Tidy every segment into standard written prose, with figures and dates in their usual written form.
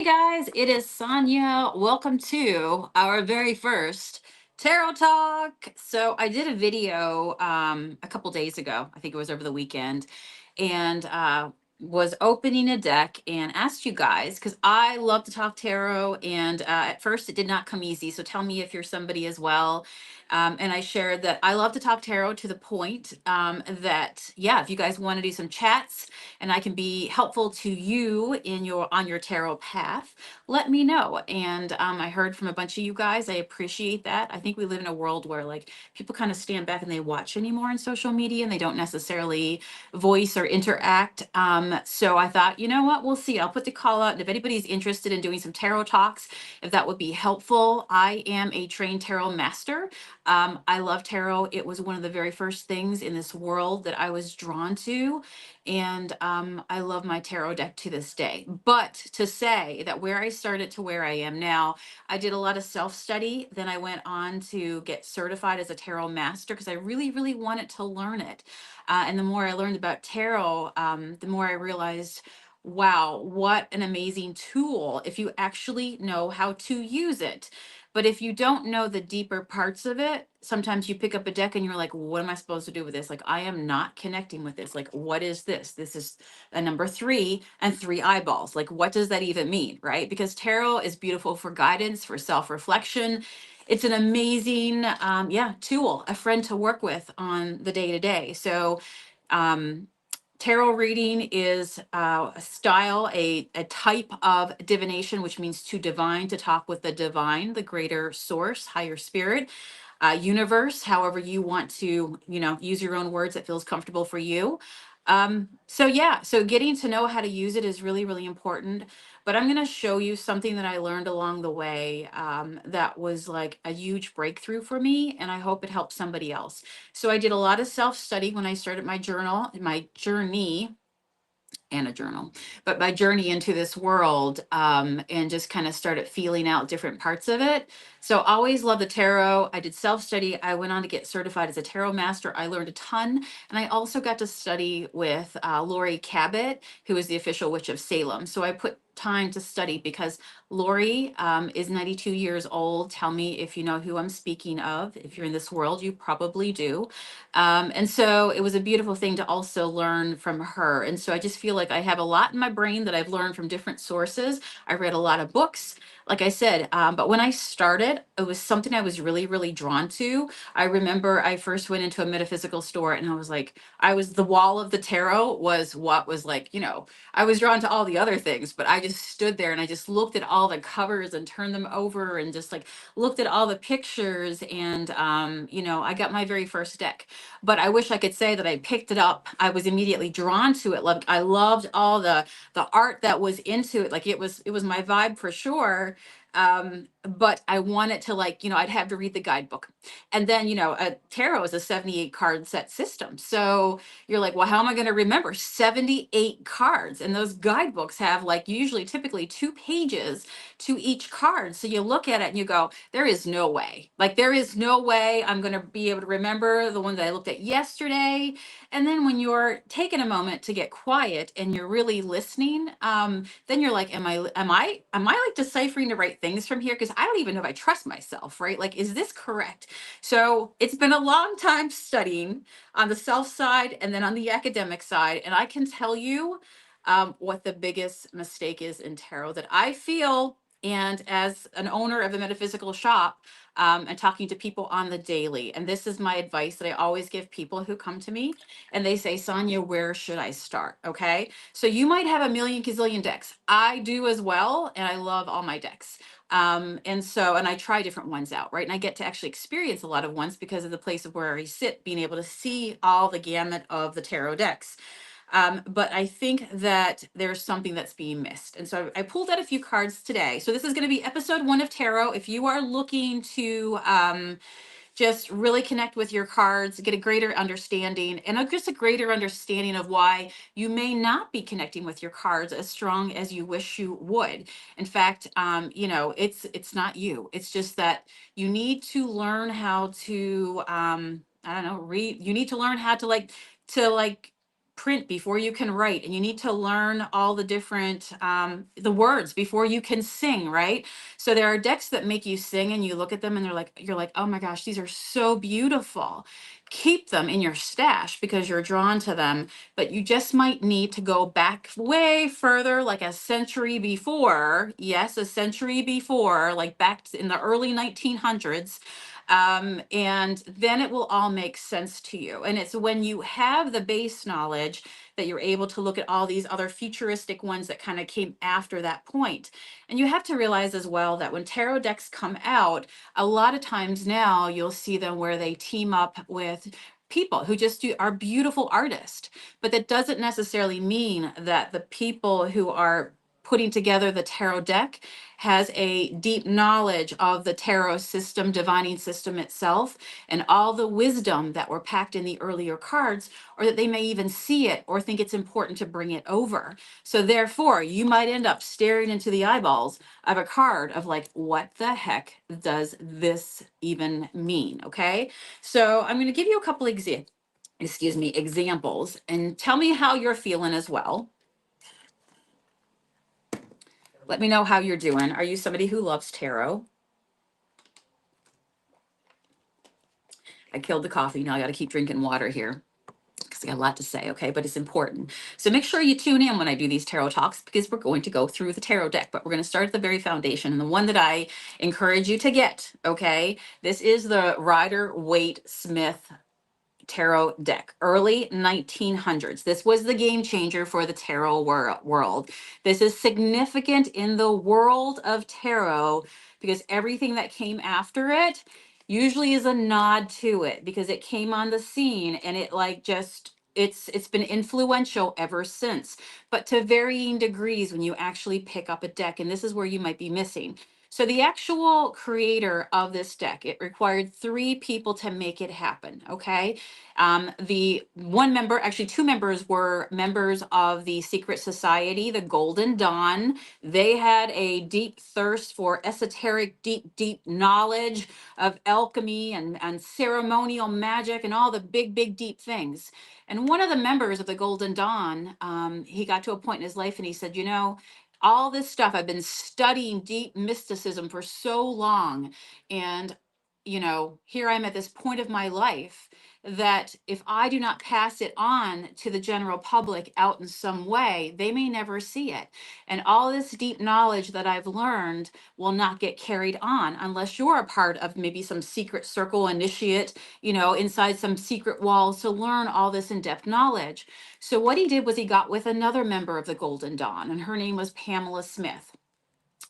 Hey guys, it is Sonia. Welcome to our very first Tarot Talk. So I did a video a couple days ago. I think it was over the weekend, and was opening a deck and asked you guys because I love to talk tarot. And at first, it did not come easy. So tell me if you're somebody as well. And I shared that I love to talk tarot to the point that, yeah, if you guys want to do some chats and I can be helpful to you in your on your tarot path, let me know. And I heard from a bunch of you guys. I appreciate that. I think we live in a world where like people kind of stand back and they watch anymore on social media and they don't necessarily voice or interact. So I thought, you know what, we'll see. I'll put the call out. And if anybody's interested in doing some tarot talks, if that would be helpful, I am a trained tarot master. I love tarot. It was one of the very first things in this world that I was drawn to. And I love my tarot deck to this day. But to say that where I started to where I am now, I did a lot of self study. Then I went on to get certified as a tarot master because I really, really wanted to learn it. And the more I learned about tarot, the more I realized, wow, what an amazing tool if you actually know how to use it. But if you don't know the deeper parts of it, sometimes you pick up a deck and you're like, what am I supposed to do with this? Like, I am not connecting with this. Like, what is this? This is a number three and three eyeballs. Like, what does that even mean? Right? Because tarot is beautiful for guidance, for self reflection. It's an amazing, yeah, tool, a friend to work with on the day to day. So, um, tarot reading is a style, a type of divination, which means to divine, to talk with the divine, the greater source, higher spirit, universe, however you want to, use your own words that feels comfortable for you. So yeah, so getting to know how to use it is really, really important. But I'm going to show you something that I learned along the way that was like a huge breakthrough for me, and I hope it helps somebody else. So I did a lot of self-study when I started my journey and a journal, but my journey into this world, and just kind of started feeling out different parts of it. So always love the tarot. I did self-study. I went on to get certified as a tarot master. I learned a ton. And I also got to study with Lori Cabot, who is the official witch of Salem. So I put time to study because Lori is 92 years old. Tell me if you know who I'm speaking of. If you're in this world, you probably do. And so it was a beautiful thing to also learn from her. And so I just feel like I have a lot in my brain that I've learned from different sources. I read a lot of books, like I said, but when I started, it was something I was really, really drawn to. I remember I first went into a metaphysical store and I was like, the wall of the tarot was what was like, I was drawn to all the other things, but I just stood there and I just looked at all the covers and turned them over and just like looked at all the pictures. And, I got my very first deck, but I wish I could say that I picked it up. I was immediately drawn to it. Like I loved all the art that was into it. Like it was my vibe for sure. But I wanted to like, I'd have to read the guidebook. And then, a tarot is a 78 card set system. So you're like, well, how am I going to remember 78 cards? And those guidebooks have like usually typically 2 pages to each card. So you look at it and you go, there is no way. Like there is no way I'm going to be able to remember the one that I looked at yesterday. And then when you're taking a moment to get quiet and you're really listening, then you're like, am I like deciphering the right things from here? Because I don't even know if I trust myself, right? Like, is this correct? So it's been a long time studying on the self side and then on the academic side. And I can tell you what the biggest mistake is in tarot that I feel. And as an owner of a metaphysical shop, and talking to people on the daily, and this is my advice that I always give people who come to me and they say, Sonia, where should I start? Okay. So you might have a million gazillion decks. I do as well. And I love all my decks. And I try different ones out, right? And I get to actually experience a lot of ones because of the place of where I sit, being able to see all the gamut of the tarot decks. But I think that there's something that's being missed. And so I pulled out a few cards today. So this is going to be episode 1 of tarot. If you are looking to just really connect with your cards, get a greater understanding, and just a greater understanding of why you may not be connecting with your cards as strong as you wish you would. In fact, it's not you. It's just that you need to learn how to, I don't know, read. You need to learn how to like print before you can write, and you need to learn all the different the words before you can sing, right? So there are decks that make you sing, and you look at them and you're like, oh my gosh, these are so beautiful. Keep them in your stash because you're drawn to them, but you just might need to go back way further, like a century before. Yes, a century before, like back in the early 1900s. And then it will all make sense to you. And it's when you have the base knowledge that you're able to look at all these other futuristic ones that kind of came after that point. And you have to realize as well that when tarot decks come out, a lot of times now you'll see them where they team up with people who just are beautiful artists. But that doesn't necessarily mean that the people who are putting together the tarot deck has a deep knowledge of the tarot system, divining system itself, and all the wisdom that were packed in the earlier cards, or that they may even see it or think it's important to bring it over. So therefore, you might end up staring into the eyeballs of a card of like, what the heck does this even mean? Okay. So I'm going to give you a couple examples, and tell me how you're feeling as well. Let me know how you're doing. Are you somebody who loves tarot? I killed the coffee. Now I got to keep drinking water here because I got a lot to say, okay? But it's important. So make sure you tune in when I do these tarot talks, because we're going to go through the tarot deck, but we're going to start at the very foundation, and the one that I encourage you to get, okay? This is the Rider Waite Smith tarot deck, early 1900s. This was the game changer for the tarot world. This is significant in the world of tarot because everything that came after it usually is a nod to it, because it came on the scene and it like just it's been influential ever since, but to varying degrees when you actually pick up a deck, and this is where you might be missing. So the actual creator of this deck, it required 3 people to make it happen, okay? The one member, actually 2 members, were members of the secret society, the Golden Dawn. They had a deep thirst for esoteric, deep knowledge of alchemy and ceremonial magic and all the big, deep things. And one of the members of the Golden Dawn, he got to a point in his life and he said, you know, all this stuff, I've been studying deep mysticism for so long. And, you know, here I'm at this point of my life that if I do not pass it on to the general public out in some way, they may never see it. And all this deep knowledge that I've learned will not get carried on unless you're a part of maybe some secret circle initiate, you know, inside some secret walls to learn all this in-depth knowledge. So what he did was he got with another member of the Golden Dawn, and her name was Pamela Smith.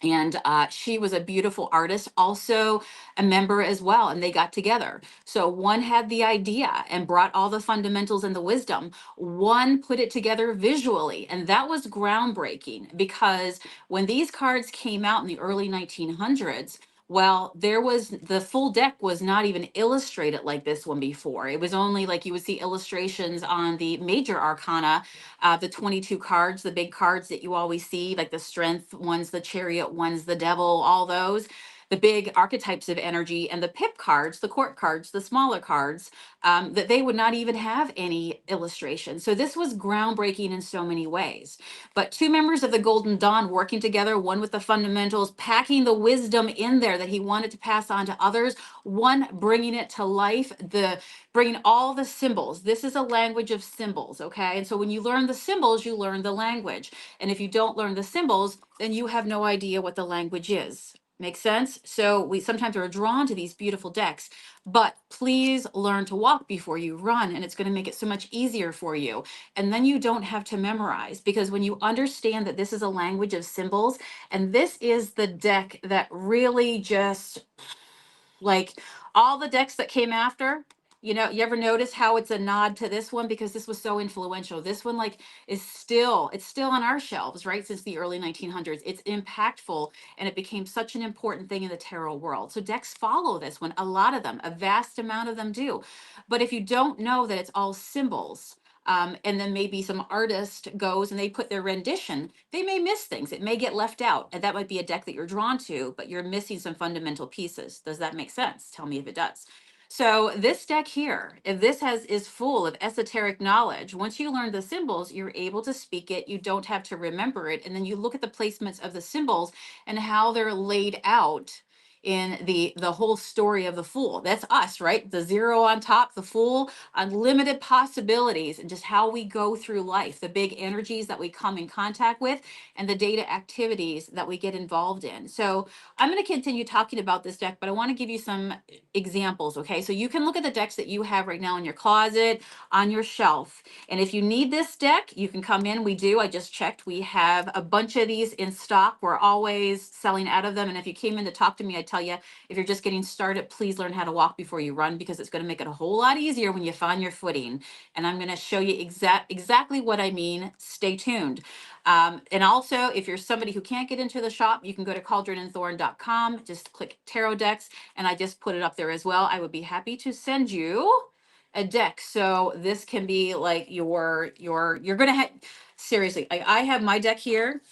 And she was a beautiful artist, also a member as well, and they got together. So one had the idea and brought all the fundamentals and the wisdom. One put it together visually, and that was groundbreaking, because when these cards came out in the early 1900s, well, there was the full deck was not even illustrated like this one before. It was only like you would see illustrations on the major arcana, the 22 cards, the big cards that you always see, like the strength ones, the chariot ones, the devil, all those, the big archetypes of energy, and the pip cards, the court cards, the smaller cards, that they would not even have any illustration. So this was groundbreaking in so many ways. But 2 members of the Golden Dawn working together, one with the fundamentals, packing the wisdom in there that he wanted to pass on to others, one bringing it to life, bringing all the symbols. This is a language of symbols, okay? And so when you learn the symbols, you learn the language. And if you don't learn the symbols, then you have no idea what the language is. Make sense? So we sometimes are drawn to these beautiful decks, but please learn to walk before you run, and it's going to make it so much easier for you. And then you don't have to memorize, because when you understand that this is a language of symbols, and this is the deck that really just, like, all the decks that came after, you know, you ever notice how it's a nod to this one because this was so influential? This one, like, it's still on our shelves, right? Since the early 1900s. It's impactful, and it became such an important thing in the tarot world. So decks follow this one, a lot of them, a vast amount of them do. But if you don't know that it's all symbols, and then maybe some artist goes and they put their rendition, they may miss things. It may get left out. And that might be a deck that you're drawn to, but you're missing some fundamental pieces. Does that make sense? Tell me if it does. So this deck here, if this is full of esoteric knowledge, once you learn the symbols, you're able to speak it. You don't have to remember it. And then you look at the placements of the symbols and how they're laid out in the whole story of the Fool. That's us, right? The zero on top, the Fool, unlimited possibilities, and just how we go through life, the big energies that we come in contact with, and the data activities that we get involved in. So I'm going to continue talking about this deck, but I want to give you some examples. Okay, so you can look at the decks that you have right now in your closet, on your shelf, and if you need this deck, you can come in. We do. I just checked. We have a bunch of these in stock. We're always selling out of them. And if you came in to talk to me, I tell you, if you're just getting started, please learn how to walk before you run, because it's going to make it a whole lot easier when you find your footing. And I'm going to show you exactly what I mean. Stay tuned. And also, if you're somebody who can't get into the shop, you can go to cauldronandthorn.com, just click tarot decks, and I just put it up there as well. I would be happy to send you a deck. So this can be like you're gonna have, seriously, I have my deck here.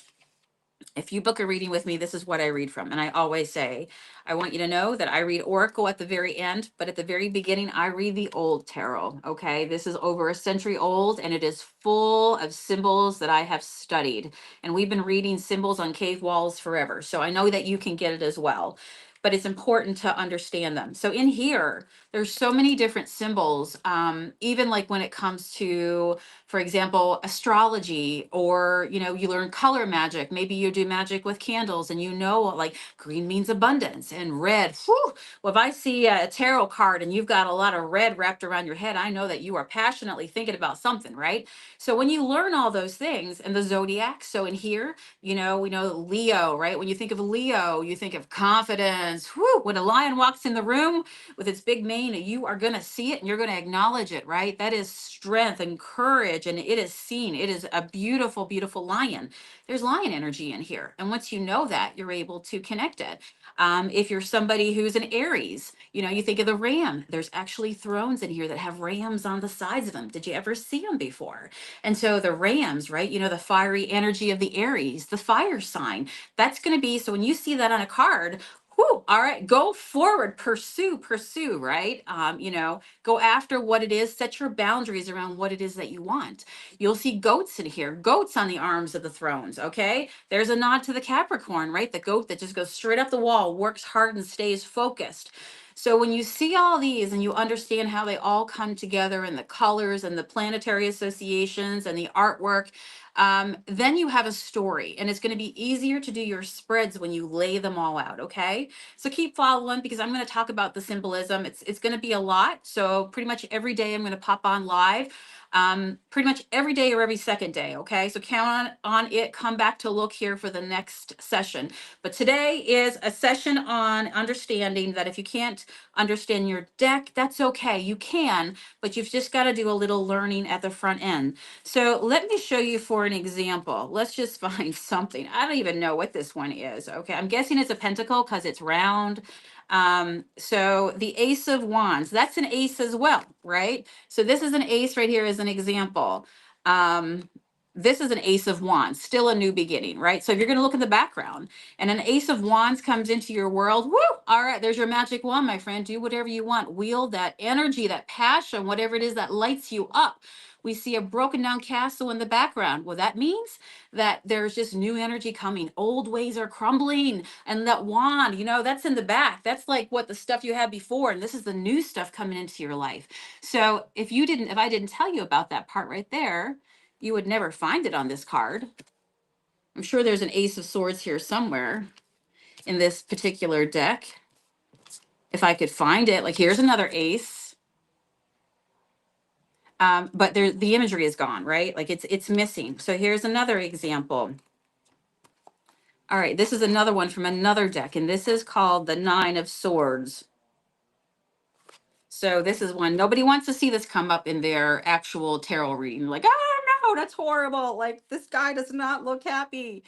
If you book a reading with me, this is what I read from. And I always say, I want you to know that I read Oracle at the very end, but at the very beginning, I read the old tarot. Okay. This is over a century old, and it is full of symbols that I have studied. And we've been reading symbols on cave walls forever. So I know that you can get it as well. But it's important to understand them. So in here, there's so many different symbols, even like when it comes to, for example, astrology, or, you learn color magic. Maybe you do magic with candles, and like green means abundance, and red. Whew, well, if I see a tarot card and you've got a lot of red wrapped around your head, I know that you are passionately thinking about something, right? So when you learn all those things, and the zodiac, so in here, we know Leo, right? When you think of Leo, you think of confidence. Whew, when a lion walks in the room with its big mane, you are going to see it and you're going to acknowledge it, right? That is strength and courage, and it is seen. It is a beautiful, beautiful lion. There's lion energy in here. And once you know that, you're able to connect it. If you're somebody who's an Aries, you think of the ram. There's actually thrones in here that have rams on the sides of them. Did you ever see them before? And so the rams, right? The fiery energy of the Aries, the fire sign. That's going to be, so when you see that on a card, whoo, all right, go forward, pursue, right? Go after what it is, set your boundaries around what it is that you want. You'll see goats in here, goats on the arms of the thrones, okay? There's a nod to the Capricorn, right? The goat that just goes straight up the wall, works hard and stays focused. So when you see all these and you understand how they all come together, and the colors and the planetary associations and the artwork, then you have a story, and it's going to be easier to do your spreads when you lay them all out. Okay. So keep following, because I'm going to talk about the symbolism. It's going to be a lot. So pretty much every day I'm going to pop on live, pretty much every day or every second day. Okay. So count on it. Come back to look here for the next session. But today is a session on understanding that if you can't understand your deck, that's okay. You can, but you've just got to do a little learning at the front end. So let me show you for an example. Let's just find something. I don't even know what this one is. Okay, I'm guessing it's a pentacle because it's round. So the Ace of Wands, that's an ace as well, right? So this is an ace right here as an example. This is an Ace of Wands, still a new beginning, right? So if you're going to look in the background and an Ace of Wands comes into your world, woo, all right, there's your magic wand, my friend. Do whatever you want. Wield that energy, that passion, whatever it is that lights you up. We see a broken down castle in the background. Well, that means that there's just new energy coming. Old ways are crumbling. And that wand, that's in the back. That's like what the stuff you had before. And this is the new stuff coming into your life. So if I didn't tell you about that part right there, you would never find it on this card. I'm sure there's an Ace of Swords here somewhere in this particular deck. If I could find it, like here's another ace. But the imagery is gone, right? Like it's missing. So here's another example. All right, this is another one from another deck, and this is called the Nine of Swords. So this is one, nobody wants to see this come up in their actual tarot reading. Like, oh no, that's horrible. Like this guy does not look happy.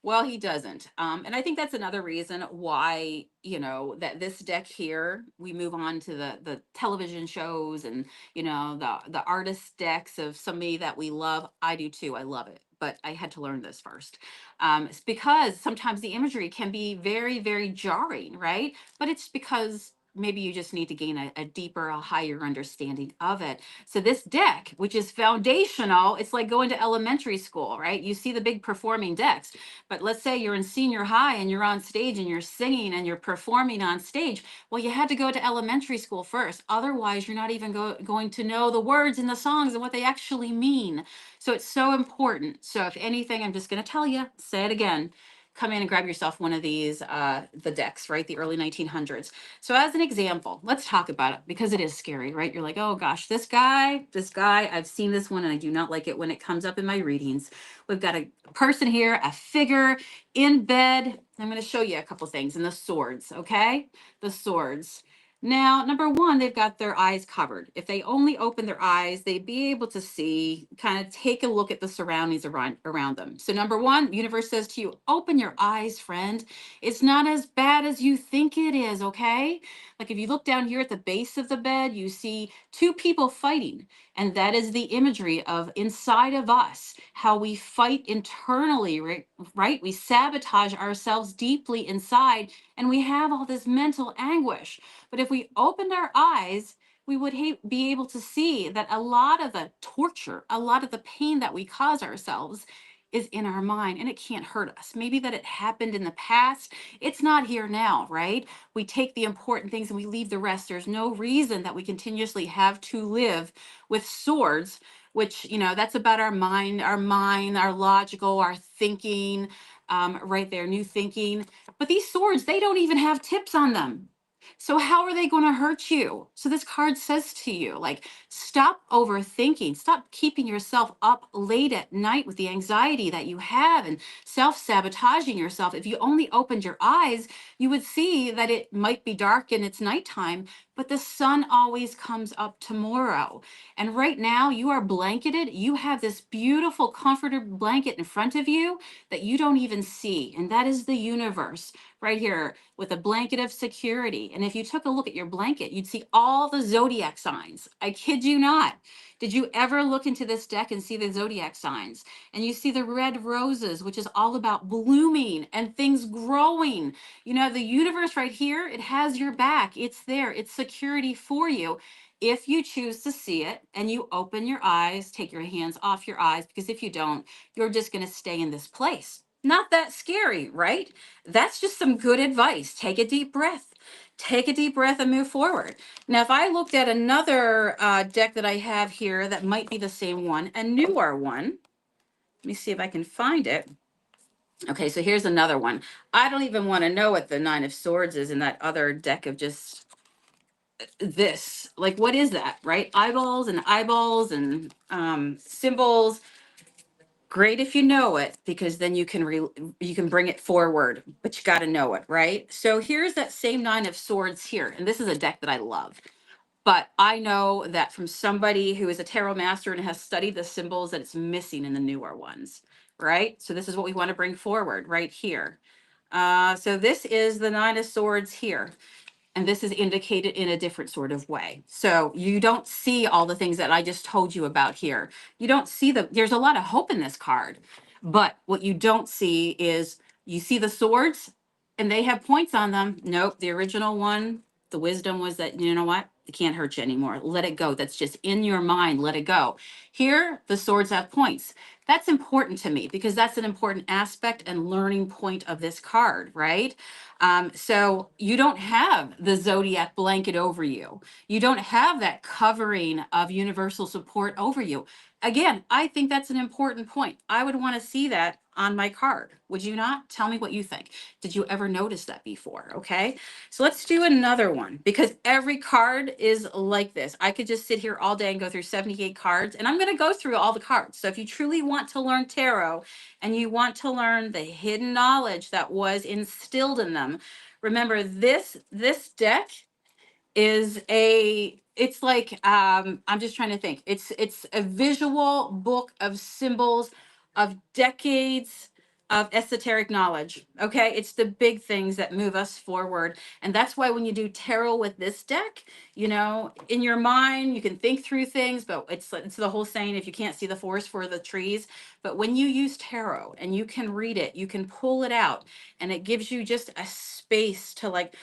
Well, he doesn't. And I think that's another reason why, that this deck here, we move on to the television shows and, the artist decks of somebody that we love. I do too. I love it. But I had to learn this first. It's because sometimes the imagery can be very, very jarring, right? But it's because maybe you just need to gain a deeper, a higher understanding of it. So this deck, which is foundational, it's like going to elementary school, right? You see the big performing decks, but let's say you're in senior high and you're on stage and you're singing and you're performing on stage. Well, you had to go to elementary school first. Otherwise, you're not even going to know the words in the songs and what they actually mean. So it's so important. So if anything, I'm just going to tell you, say it again, come in and grab yourself one of these, the decks, right? The early 1900s. So as an example, let's talk about it because it is scary, right? You're like, oh gosh, this guy, I've seen this one and I do not like it when it comes up in my readings. We've got a person here, a figure in bed. I'm going to show you a couple things. And the swords, okay? The swords. Now, number one, they've got their eyes covered. If they only open their eyes, they'd be able to see, kind of take a look at the surroundings around them. So number one, universe says to you, open your eyes, friend. It's not as bad as you think it is, okay? Like if you look down here at the base of the bed, you see two people fighting. And that is the imagery of inside of us, how we fight internally, right? We sabotage ourselves deeply inside and we have all this mental anguish. But if we opened our eyes, we would be able to see that a lot of the torture, a lot of the pain that we cause ourselves is in our mind and it can't hurt us. Maybe that it happened in the past. It's not here now, right? We take the important things and we leave the rest. There's no reason that we continuously have to live with swords, which, that's about our mind, our logical, our thinking, right there, new thinking. But these swords, they don't even have tips on them. So how are they going to hurt you? So this card says to you, like, stop overthinking, stop keeping yourself up late at night with the anxiety that you have and self-sabotaging yourself. If you only opened your eyes, you would see that it might be dark and it's nighttime, but the sun always comes up tomorrow. And right now you are blanketed. You have this beautiful comforter blanket in front of you that you don't even see. And that is the universe right here with a blanket of security. And if you took a look at your blanket, you'd see all the zodiac signs. I kid you not. Did you ever look into this deck and see the zodiac signs? And you see the red roses, which is all about blooming and things growing. The universe right here, it has your back. It's there. It's security for you. If you choose to see it and you open your eyes, take your hands off your eyes, because if you don't, you're just going to stay in this place. Not that scary, right? That's just some good advice. Take a deep breath. Take a deep breath and move forward. Now, if I looked at another deck that I have here that might be the same one, a newer one, let me see if I can find it. Okay, so here's another one. I don't even want to know what the Nine of Swords is in that other deck of just this. Like, what is that, right? Eyeballs and symbols. Great if you know it, because then you can bring it forward, but you got to know it, right? So here's that same Nine of Swords here, and this is a deck that I love. But I know that from somebody who is a tarot master and has studied the symbols that it's missing in the newer ones, right? So this is what we want to bring forward right here. So this is the Nine of Swords here. And this is indicated in a different sort of way. So you don't see all the things that I just told you about here. You don't see there's a lot of hope in this card. But what you don't see is you see the swords and they have points on them. Nope, the original one, the wisdom was that, you know what? It can't hurt you anymore. Let it go. That's just in your mind. Let it go. Here, the swords have points. That's important to me because that's an important aspect and learning point of this card, right? So you don't have the zodiac blanket over you. You don't have that covering of universal support over you. Again, I think that's an important point. I would want to see that on my card. Would you not? Tell me what you think. Did you ever notice that before? Okay. So let's do another one because every card is like this. I could just sit here all day and go through 78 cards, and I'm going to go through all the cards. So if you truly want to learn tarot and you want to learn the hidden knowledge that was instilled in them, remember this deck is it's like I'm just trying to think. It's a visual book of symbols of decades of esoteric knowledge. Okay, it's the big things that move us forward, and that's why when you do tarot with this deck, in your mind you can think through things, but it's the whole saying, if you can't see the forest for the trees. But when you use tarot and you can read it, you can pull it out, and it gives you just a space to, like,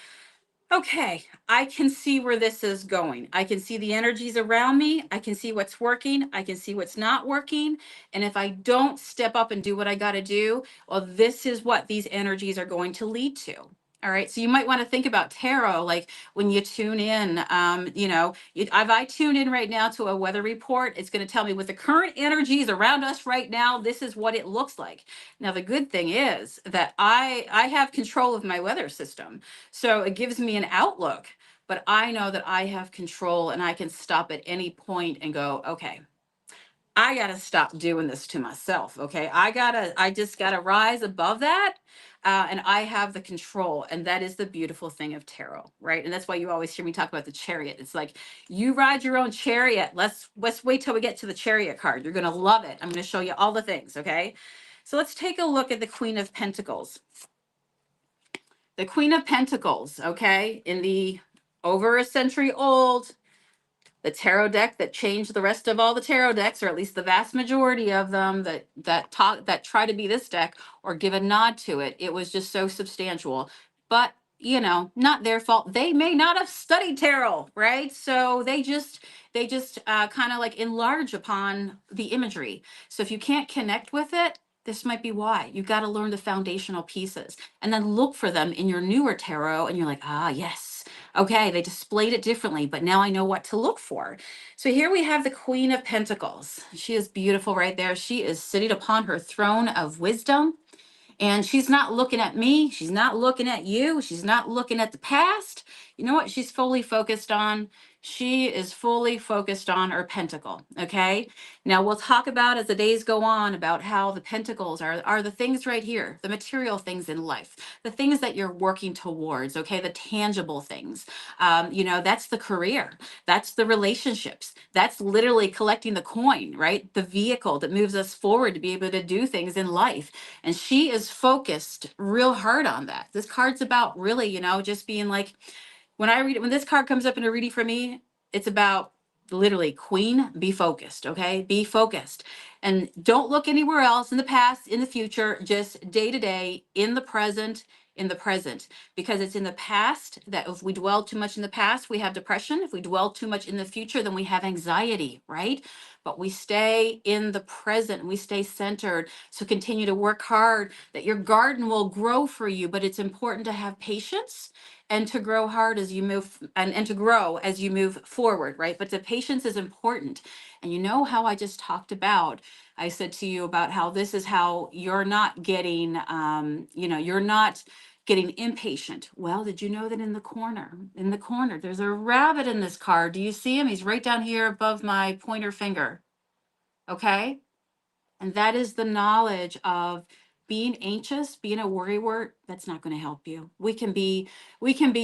okay, I can see where this is going. I can see the energies around me. I can see what's working. I can see what's not working. And if I don't step up and do what I got to do, well, this is what these energies are going to lead to. All right. So you might want to think about tarot, like when you tune in, if I tune in right now to a weather report, it's going to tell me with the current energies around us right now, this is what it looks like. Now, the good thing is that I have control of my weather system. So it gives me an outlook, but I know that I have control and I can stop at any point and go, okay, I got to stop doing this to myself. Okay. I just got to rise above that. And I have the control. And that is the beautiful thing of tarot, right? And that's why you always hear me talk about the chariot. It's like you ride your own chariot. Let's wait till we get to the chariot card. You're going to love it. I'm going to show you all the things. Okay. So let's take a look at the Queen of Pentacles. The Queen of Pentacles, okay, in the over a century old, the tarot deck that changed the rest of all the tarot decks, or at least the vast majority of them that try to be this deck or give a nod to it. It was just so substantial. But not their fault. They may not have studied tarot, right? So they just kind of like enlarge upon the imagery. So if you can't connect with it, this might be why. You've got to learn the foundational pieces and then look for them in your newer tarot, and you're like, ah, yes. Okay, they displayed it differently, but now I know what to look for. So here we have the Queen of Pentacles. She is beautiful right there. She is sitting upon her throne of wisdom. And she's not looking at me. She's not looking at you. She's not looking at the past. You know what she's fully focused on? She is fully focused on her pentacle. Okay. Now we'll talk about as the days go on about how the pentacles are the things right here, the material things in life, the things that you're working towards. Okay. The tangible things. That's the career. That's the relationships. That's literally collecting the coin, right? The vehicle that moves us forward to be able to do things in life. And she is focused real hard on that. This card's about really, just being like, when this card comes up in a reading for me, it's about literally, queen, be focused, okay? Be focused. And don't look anywhere else in the past, in the future, just day to day, in the present, because it's in the past that if we dwell too much in the past, we have depression. If we dwell too much in the future, then we have anxiety, right? But we stay in the present and we stay centered. So continue to work hard that your garden will grow for you, but it's important to have patience and to grow hard as you move and to grow as you move forward, right? But the patience is important. And you know how I just talked about, I said to you about how this is how you're not getting, you're not getting impatient. Well, did you know that in the corner, there's a rabbit in this card. Do you see him? He's right down here above my pointer finger. Okay. And that is the knowledge of being anxious, being a worrywart. That's not going to help you. We can be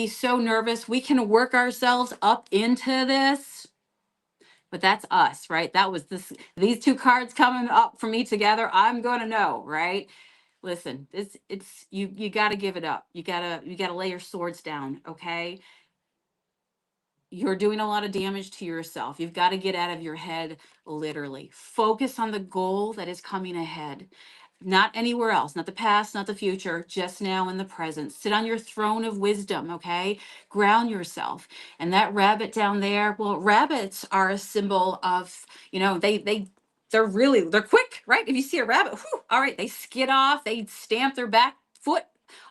so nervous. We can work ourselves up into this, but that's us, right? That was these two cards coming up for me together. I'm going to know, right? Listen, it's you got to give it up. You got to lay your swords down, okay? You're doing a lot of damage to yourself. You've got to get out of your head, literally. Focus on the goal that is coming ahead, not anywhere else, not the past, not the future, just now in the present. Sit on your throne of wisdom, okay? Ground yourself. And that rabbit down there, well, rabbits are a symbol of, they're quick, right? If you see a rabbit, whew, all right, they skid off, they stamp their back foot,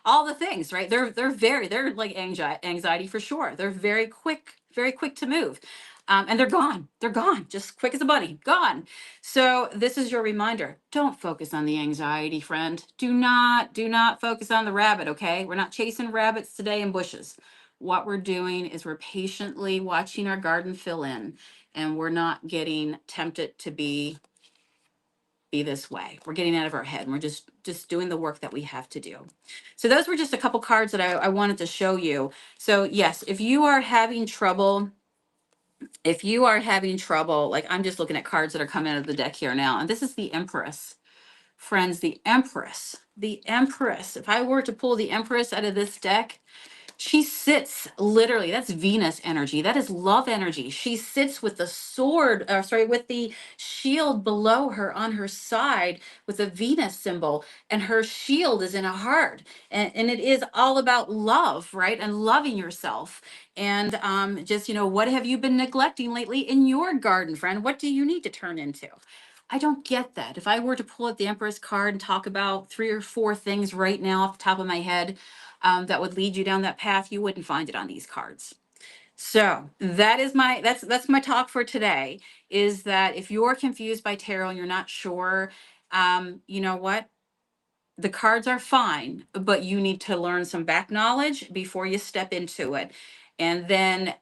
all the things, right? They're like anxiety for sure. They're very quick to move. And they're gone. They're gone, just quick as a bunny, gone. So this is your reminder. Don't focus on the anxiety, friend. Do not focus on the rabbit, okay? We're not chasing rabbits today in bushes. What we're doing is we're patiently watching our garden fill in, and we're not getting tempted to be this way. We're getting out of our head and we're just doing the work that we have to do. So those were just a couple cards that I wanted to show you. So yes, if you are having trouble, like I'm just looking at cards that are coming out of the deck here now, and this is the Empress. Friends, the Empress. If I were to pull the Empress out of this deck, She sits literally, that's Venus energy. That is love energy. She sits with the sword, with the shield below her on her side with a Venus symbol, and her shield is in a heart. And it is all about love, right? And loving yourself. And just, what have you been neglecting lately in your garden, friend? What do you need to turn into? I don't get that. If I were to pull out the Empress card and talk about 3 or 4 things right now off the top of my head, that would lead you down that path, you wouldn't find it on these cards. So that's my talk for today. Is that if you're confused by tarot and you're not sure, you know what? The cards are fine, but you need to learn some back knowledge before you step into it. And then,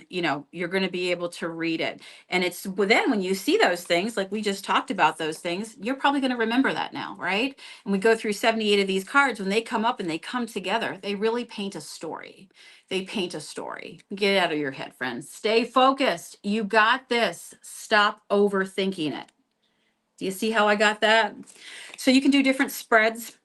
you're going to be able to read it. And then when you see those things, like we just talked about those things, you're probably going to remember that now, right? And we go through 78 of these cards. When they come up and they come together, they really paint a story. They paint a story. Get it out of your head, friends. Stay focused. You got this. Stop overthinking it. Do you see how I got that? So you can do different spreads.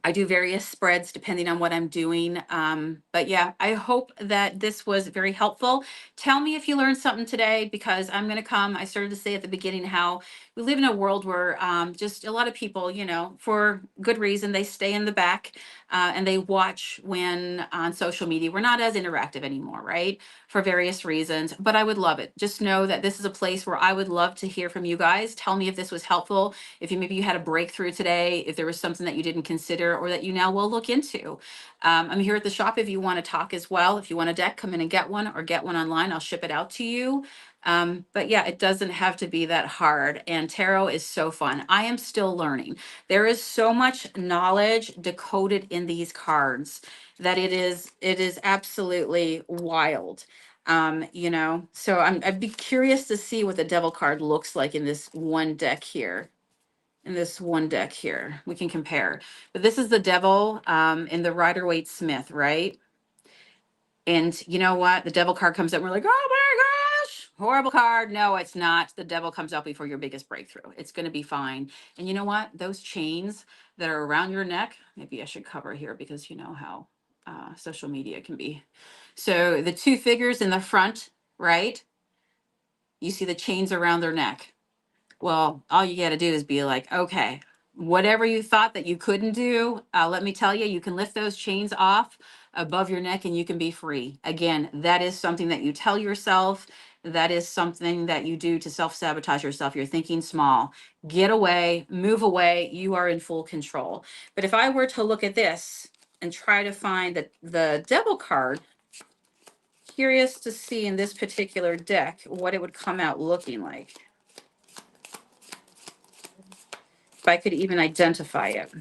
I do various spreads depending on what I'm doing. But yeah, I hope that this was very helpful. Tell me if you learned something today, because I'm going to come. I started to say at the beginning how we live in a world where just a lot of people, for good reason, they stay in the back and they watch when on social media. We're not as interactive anymore, right? For various reasons, but I would love it. Just know that this is a place where I would love to hear from you guys. Tell me if this was helpful, if maybe you had a breakthrough today, if there was something that you didn't consider or that you now will look into. I'm here at the shop if you want to talk as well. If you want a deck, come in and get one, or get one online. I'll ship it out to you. But yeah, it doesn't have to be that hard. And tarot is so fun. I am still learning. There is so much knowledge decoded in these cards that it is absolutely wild. So I'd be curious to see what the devil card looks like in this one deck here. We can compare. But this is the devil in the Rider-Waite Smith, right? And you know what? The devil card comes up and we're like, oh my gosh, horrible card. No, it's not. The devil comes out before your biggest breakthrough. It's going to be fine. And you know what? Those chains that are around your neck, maybe I should cover here because you know how social media can be. So the 2 figures in the front, right? You see the chains around their neck. Well, all you got to do is be like, okay, whatever you thought that you couldn't do, let me tell you, you can lift those chains off above your neck and you can be free. Again, that is something that you tell yourself. That is something that you do to self-sabotage yourself. You're thinking small. Get away, move away. You are in full control. But if I were to look at this and try to find the devil card, curious to see in this particular deck what it would come out looking like. If I could even identify it.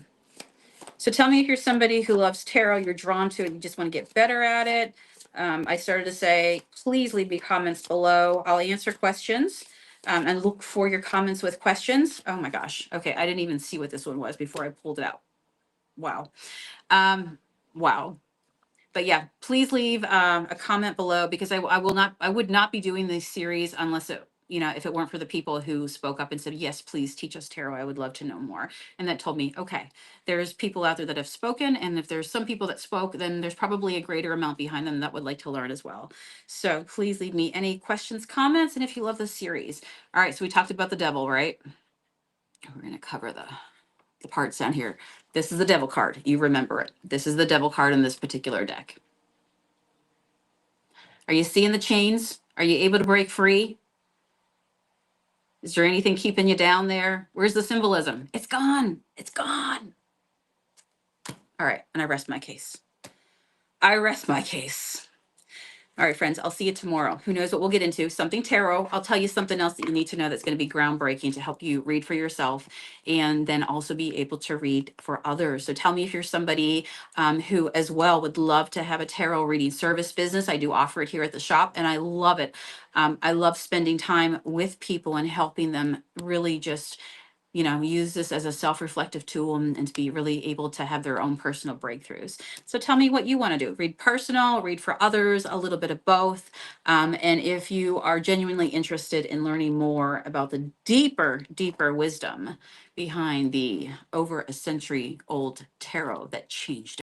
So tell me if you're somebody who loves tarot, you're drawn to it, you just want to get better at it. I started to say, please leave me comments below. I'll answer questions and look for your comments with questions. Oh my gosh. Okay, I didn't even see what this one was before I pulled it out. Wow. Wow. But yeah, please leave a comment below, because I would not be doing this series unless if it weren't for the people who spoke up and said, yes, please teach us tarot. I would love to know more. And that told me, okay, there's people out there that have spoken. And if there's some people that spoke, then there's probably a greater amount behind them that would like to learn as well. So please leave me any questions, comments, and if you love the series. All right, so we talked about the devil, right? We're going to cover the parts down here. This is the devil card. You remember it. This is the devil card in this particular deck. Are you seeing the chains? Are you able to break free? Is there anything keeping you down there? Where's the symbolism? It's gone. It's gone. All right, and I rest my case. All right, friends, I'll see you tomorrow. Who knows what we'll get into? Something tarot. I'll tell you something else that you need to know that's going to be groundbreaking to help you read for yourself and then also be able to read for others. So tell me if you're somebody who as well would love to have a tarot reading service business. I do offer it here at the shop and I love it. I love spending time with people and helping them really just use this as a self-reflective tool and to be really able to have their own personal breakthroughs. So tell me what you want to do. Read personal, read for others, a little bit of both. And if you are genuinely interested in learning more about the deeper wisdom behind the over a century old tarot that changed